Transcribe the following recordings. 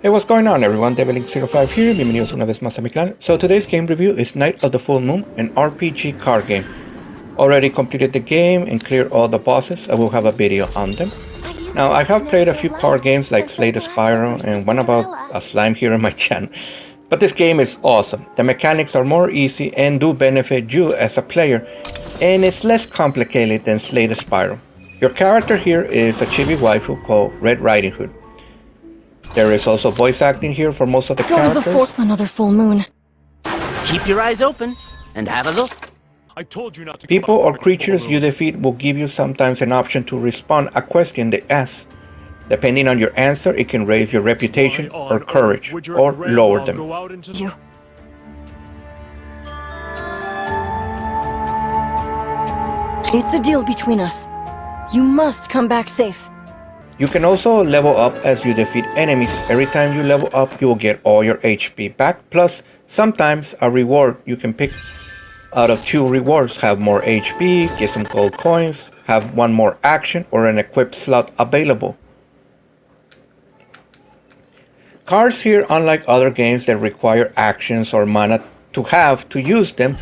Hey, what's going on everyone, Devilink05 here, bienvenidos una vez más a mi canal. So today's game review is Night of the Full Moon, an RPG card game. Already completed the game and cleared all the bosses. I will have a video on them. Now I have played a few card games like Slay the Spire and one about a slime here on my channel. But this game is awesome. The mechanics are more easy and do benefit you as a player, and it's less complicated than Slay the Spire. Your character here is a chibi waifu called Red Riding Hood. There is also voice acting here for most of the characters. Another full moon. Keep your eyes open and have a look. I told you not to. People or creatures you defeat will give you sometimes an option to respond a question they ask. Depending on your answer, it can raise your reputation or courage, or lower them. It's a deal between us. You must come back safe. You can also level up as you defeat enemies. Every time you level up, you will get all your HP back. Plus, sometimes a reward you can pick out of 2 rewards. Have more HP, get some gold coins, have one more action, or an equipped slot available. Cards here, unlike other games that require actions or mana to use them,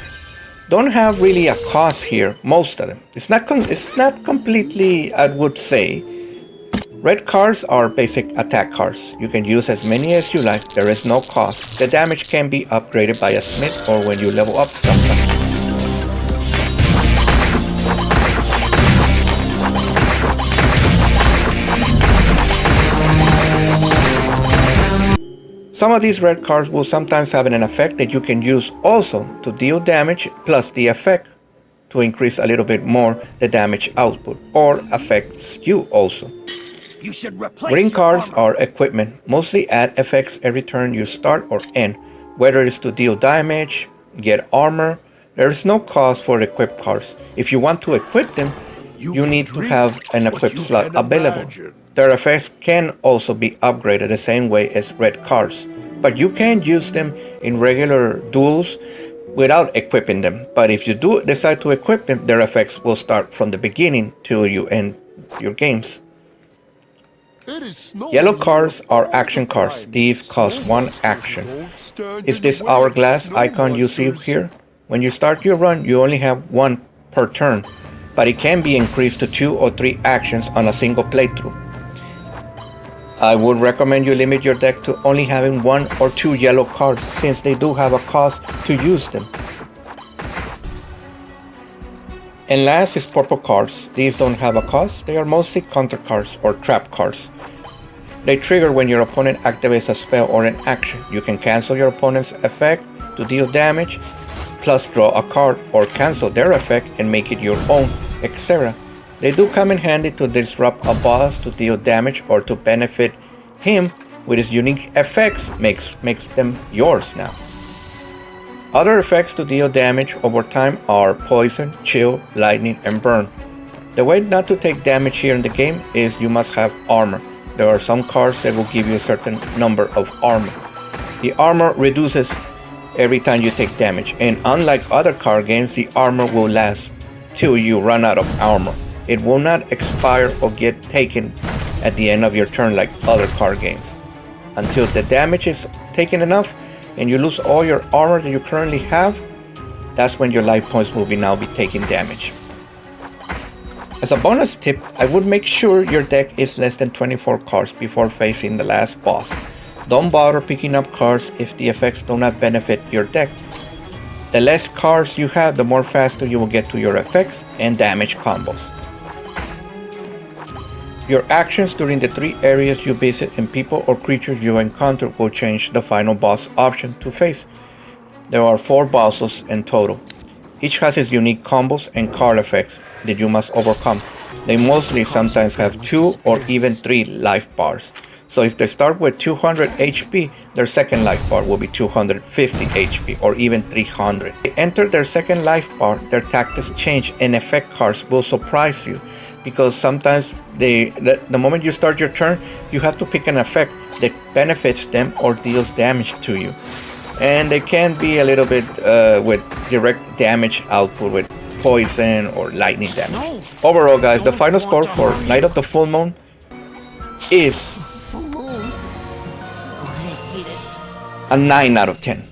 don't have really a cost here, most of them. It's not completely, I would say. Red cards are basic attack cards. You can use as many as you like, there is no cost. The damage can be upgraded by a smith or when you level up sometimes. Some of these red cards will sometimes have an effect that you can use also to deal damage, plus the effect to increase a little bit more the damage output, or affects you also. Green cards are equipment, mostly add effects every turn you start or end, whether it's to deal damage, get armor. There is no cost for equipped cards. If you want to equip them, you need to have an equipped slot available. Their effects can also be upgraded the same way as red cards, but you can use them in regular duels without equipping them. But if you do decide to equip them, their effects will start from the beginning till you end your games. Yellow cards are action cards. These cost 1 action. Is this hourglass icon you see here? When you start your run, you only have 1 per turn, but it can be increased to 2 or 3 actions on a single playthrough. I would recommend you limit your deck to only having 1 or 2 yellow cards, since they do have a cost to use them. And last is purple cards. These don't have a cost. They are mostly counter cards or trap cards. They trigger when your opponent activates a spell or an action. You can cancel your opponent's effect to deal damage, plus draw a card or cancel their effect and make it your own, etc. They do come in handy to disrupt a boss to deal damage or to benefit him with his unique effects, makes them yours now. Other effects to deal damage over time are poison, chill, lightning, and burn. The way not to take damage here in the game is you must have armor. There are some cards that will give you a certain number of armor. The armor reduces every time you take damage, and unlike other card games, the armor will last till you run out of armor. It will not expire or get taken at the end of your turn like other card games. Until the damage is taken enough and you lose all your armor that you currently have, that's when your life points will now be taking damage. As a bonus tip, I would make sure your deck is less than 24 cards before facing the last boss. Don't bother picking up cards if the effects do not benefit your deck. The less cards you have, the more faster you will get to your effects and damage combos. Your actions during the 3 areas you visit and people or creatures you encounter will change the final boss option to face. There are 4 bosses in total. Each has its unique combos and card effects that you must overcome. They mostly sometimes have 2 or even 3 life bars. So if they start with 200 HP, their second life bar will be 250 HP or even 300. They enter their second life bar, their tactics change, and effect cards will surprise you, because sometimes the moment you start your turn, you have to pick an effect that benefits them or deals damage to you. And they can be a little bit with direct damage output with poison or lightning damage. Overall guys, the final score for Night of the Full Moon is a 9 out of 10.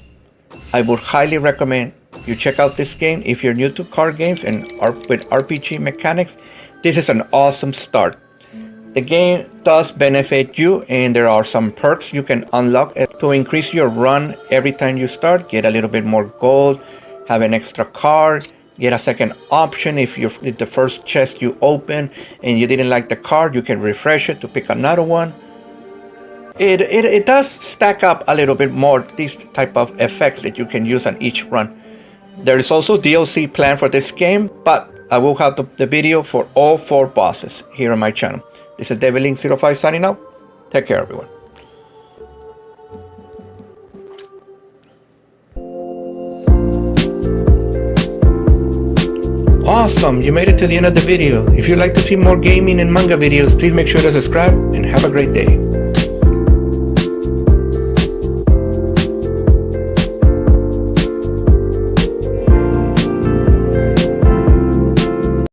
I would highly recommend you check out this game if you're new to card games and with RPG mechanics. This is an awesome start. The game does benefit you, and there are some perks you can unlock to increase your run every time you start. Get a little bit more gold, have an extra card, get a second option. If the first chest you open and you didn't like the card, you can refresh it to pick another one. It does stack up a little bit more, these type of effects that you can use on each run. There is also DLC planned for this game, but I will have the video for all 4 bosses here on my channel. This is Devilink05 signing out. Take care, everyone. Awesome, you made it to the end of the video. If you'd like to see more gaming and manga videos, please make sure to subscribe and have a great day.